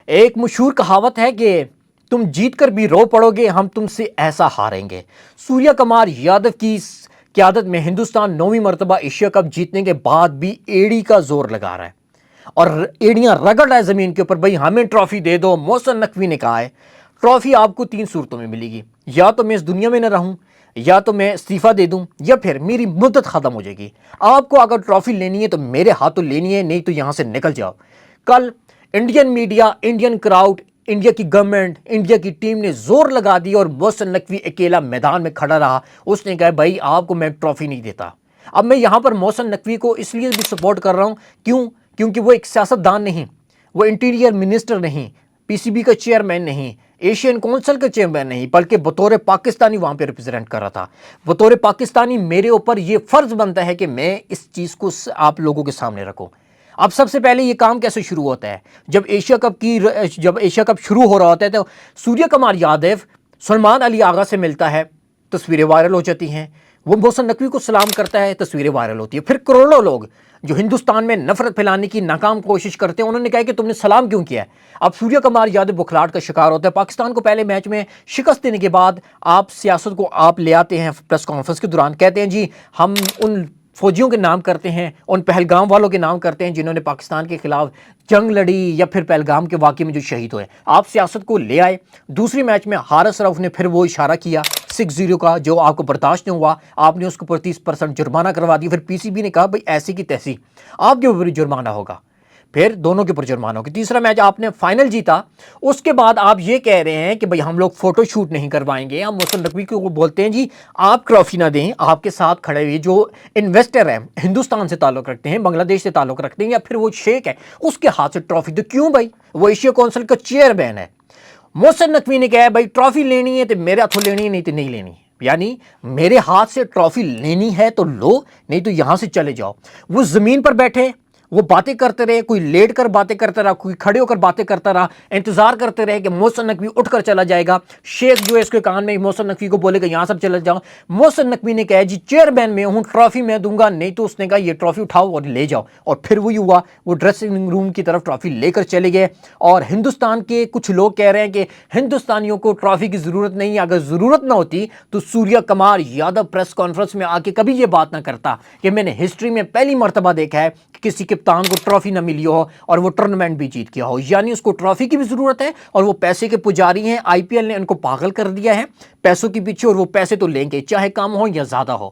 ایک مشہور کہاوت ہے کہ تم جیت کر بھی رو پڑو گے، ہم تم سے ایسا ہاریں گے۔ سوریہ کمار یادو کی قیادت میں ہندوستان 9ویں مرتبہ ایشیا کپ جیتنے کے بعد بھی ایڑی کا زور لگا رہا ہے اور ایڑیاں رگڑ رہا ہے زمین کے اوپر، بھائی ہمیں ٹرافی دے دو۔ محسن نقوی نے کہا ہے ٹرافی آپ کو 3 صورتوں میں ملے گی، یا تو میں اس دنیا میں نہ رہوں، یا تو میں استعفیٰ دے دوں، یا پھر میری مدت ختم ہو جائے گی۔ آپ کو اگر ٹرافی لینی ہے تو میرے ہاتھوں لینی ہے، نہیں تو یہاں سے نکل جاؤ۔ کل Indian media, Indian crowd, India کی گورنمنٹ، انڈیا کی ٹیم نے زور لگا دی اور محسن نقوی اکیلا میدان میں کھڑا رہا۔ اس نے کہا بھائی آپ کو میں ٹرافی نہیں دیتا۔ اب میں یہاں پر محسن نقوی کو اس لیے بھی سپورٹ کر رہا ہوں، کیونکہ وہ ایک سیاستدان نہیں، وہ انٹیریئر منسٹر نہیں، پی سی بی کا چیئرمین نہیں، ایشین کونسل کا چیئرمین نہیں، بلکہ بطور پاکستانی وہاں پہ ریپرزینٹ کر رہا تھا۔ بطور پاکستانی میرے اوپر یہ فرض بنتا ہے کہ میں اس چیز کو آپ لوگوں کے سامنے رکھوں۔ اب سب سے پہلے یہ کام کیسے شروع ہوتا ہے؟ جب ایشیا کپ شروع ہو رہا ہوتا ہے تو سوریہ کمار یادو سلمان علی آغا سے ملتا ہے، تصویریں وائرل ہو جاتی ہیں۔ وہ محسن نقوی کو سلام کرتا ہے، تصویریں وائرل ہوتی ہیں۔ پھر کروڑوں لوگ جو ہندوستان میں نفرت پھیلانے کی ناکام کوشش کرتے ہیں، انہوں نے کہا کہ تم نے سلام کیوں کیا ہے؟ اب سوریہ کمار یادو بکھلاہٹ کا شکار ہوتا ہے۔ پاکستان کو پہلے میچ میں شکست دینے کے بعد آپ سیاست کو آپ لے آتے ہیں پریس کانفرنس کے دوران، کہتے ہیں جی ہم ان فوجیوں کے نام کرتے ہیں، ان پہلگام والوں کے نام کرتے ہیں جنہوں نے پاکستان کے خلاف جنگ لڑی یا پھر پہلگام کے واقعے میں جو شہید ہوئے۔ آپ سیاست کو لے آئے۔ دوسری میچ میں حارث رؤف نے پھر وہ اشارہ کیا 6-0 کا، جو آپ کو برداشت نہیں ہوا، آپ نے اس کو 30% جرمانہ کروا دیا۔ پھر پی سی بی نے کہا بھائی ایسی کی تیسی آپ کے اوپر جرمانہ ہوگا، پھر دونوں کے اوپر جرمانہ ہوگا۔ تیسرا میچ آپ نے فائنل جیتا، اس کے بعد آپ یہ کہہ رہے ہیں کہ بھئی ہم لوگ فوٹو شوٹ نہیں کروائیں گے۔ ہم محسن نقوی کو بولتے ہیں جی آپ ٹرافی نہ دیں، آپ کے ساتھ کھڑے ہوئے جو انویسٹر ہیں، ہندوستان سے تعلق رکھتے ہیں، بنگلہ دیش سے تعلق رکھتے ہیں، یا پھر وہ شیخ ہے، اس کے ہاتھ سے ٹرافی دو۔ کیوں بھائی؟ وہ ایشیا کونسل کا چیئرمین ہے۔ محسن نقوی نے کہا بھائی ٹرافی لینی ہے تو میرے ہاتھوں لینی ہے، نہیں تو نہیں لینی، یعنی میرے ہاتھ سے ٹرافی لینی ہے تو لو، نہیں تو یہاں سے چلے جاؤ۔ وہ زمین پر بیٹھے، وہ باتیں کرتے رہے، کوئی لیٹ کر باتیں کرتا رہا، کوئی کھڑے ہو کر باتیں کرتا رہا، انتظار کرتے رہے کہ محسن نقوی اٹھ کر چلا جائے گا۔ شیخ جو ہے اس کے کان میں محسن نقوی کو بولے گا یہاں سب چلے جاؤ۔ محسن نقوی نے کہا جی چیئرمین میں ہوں، ٹرافی میں دوں گا، نہیں تو اس نے کہا یہ ٹرافی اٹھاؤ اور لے جاؤ۔ اور پھر وہی ہوا، وہ ڈریسنگ روم کی طرف ٹرافی لے کر چلے گئے۔ اور ہندوستان کے کچھ لوگ کہہ رہے ہیں کہ ہندوستانیوں کو ٹرافی کی ضرورت نہیں ہے، اگر ضرورت نہ ہوتی تو سوریہ کمار یادو پریس کانفرنس میں آ کے کبھی یہ بات نہ کرتا کہ میں نے ہسٹری میں پہلی مرتبہ دیکھا ہے کہ کسی کپتان کو ٹرافی نہ ملی ہو اور وہ ٹورنامنٹ بھی جیت گیا ہو۔ یعنی اس کو ٹرافی کی بھی ضرورت ہے، اور وہ پیسے کے پجاری ہیں۔ آئی پی ایل نے ان کو پاگل کر دیا ہے پیسوں کے پیچھے، اور وہ پیسے تو لیں گے چاہے کم ہو یا زیادہ ہو۔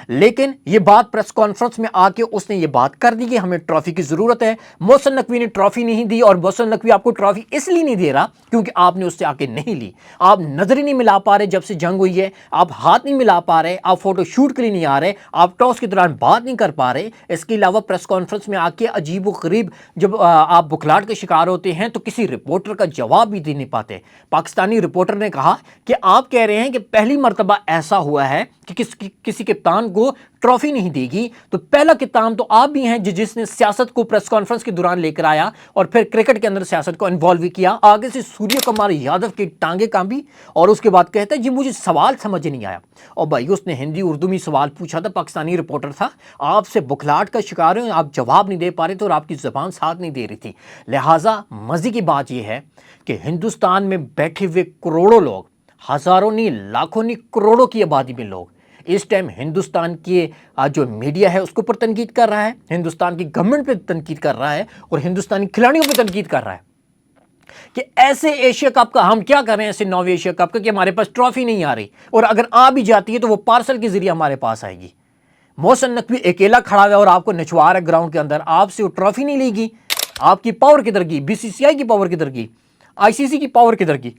لیکن یہ بات پریس کانفرنس میں آ کے اس نے یہ بات کر دی کہ ہمیں ٹرافی کی ضرورت ہے۔ محسن نقوی نے ٹرافی نہیں دی، اور محسن نقوی آپ کو ٹرافی اس لیے نہیں دے رہا کیونکہ آپ نے اس سے آ کے نہیں لی۔ آپ نظر ہی نہیں ملا پا رہے، جب سے جنگ ہوئی ہے آپ ہاتھ نہیں ملا پا رہے، آپ فوٹو شوٹ کے لیے نہیں آ رہے، آپ ٹاس کے دوران بات نہیں کر پا رہے۔ اس کے علاوہ پریس کانفرنس میں آ کے عجیب و غریب جب آپ بکھلاہٹ کے شکار ہوتے ہیں تو کسی رپورٹر کا جواب بھی دے نہیں پاتے۔ پاکستانی رپورٹر نے کہا کہ آپ کہہ رہے ہیں کہ پہلی مرتبہ ایسا ہوا ہے کہ کسی کپتان کو ٹرافی نہیں دے گی، تو پہلا کپتان تو آپ بھی ہیں جس نے سیاست کو پریس کانفرنس کے دوران لے کر آیا اور پھر کرکٹ کے اندر سیاست کو انوالو بھی کیا۔ آگے سے سوریہ کمار یادو کی ٹانگیں کانپی اور اس کے بعد کہتا ہے جی مجھے سوال سمجھ نہیں آیا۔ اور بھائی اس نے ہندی اردو میں سوال پوچھا تھا، پاکستانی رپورٹر تھا، آپ سے بکھلاہٹ کا شکار ہیں، آپ جواب نہیں دے پا رہے تھے اور آپ کی زبان ساتھ نہیں دے رہی تھی۔ لہٰذا مزے کی بات یہ ہے کہ ہندوستان میں بیٹھے ہوئے کروڑوں لوگ، ہزاروں نہیں لاکھوں نہیں کروڑوں کی آبادی میں لوگ اس ٹائم ہندوستان کے جو میڈیا ہے اس کے اوپر تنقید کر رہا ہے، ہندوستان کی گورنمنٹ پہ تنقید کر رہا ہے، اور ہندوستانی کھلاڑیوں پہ تنقید کر رہا ہے کہ ایسے ایشیا کپ کا ہم کیا کر رہے ہیں، ایسے 9ویں ایشیا کپ کا کہ ہمارے پاس ٹرافی نہیں آ رہی، اور اگر آ بھی جاتی ہے تو وہ پارسل کے ذریعے ہمارے پاس آئے گی۔ محسن نقوی اکیلا کھڑا ہوا اور آپ کو نچوا رہا ہے گراؤنڈ کے اندر، آپ سے وہ ٹرافی نہیں لے گی۔ آپ کی پاور کدھر گئی؟ بی سی سی آئی کی پاور کدھر گئی؟ آئی سی سی کی پاور کدھر گئی؟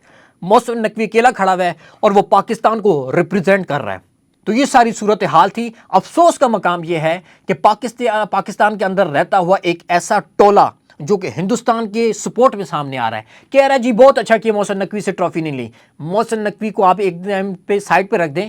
محسن نقوی اکیلا کھڑا ہوا ہے اور وہ پاکستان کو ریپرزینٹ کر رہا ہے۔ تو یہ ساری صورتحال تھی۔ افسوس کا مقام یہ ہے کہ پاکستان کے اندر رہتا ہوا ایک ایسا ٹولہ جو کہ ہندوستان کے سپورٹ میں سامنے آ رہا ہے، کہہ رہا ہے جی بہت اچھا کیا محسن نقوی سے ٹرافی نہیں لی۔ محسن نقوی کو آپ ایک دم پہ سائڈ پہ رکھ دیں،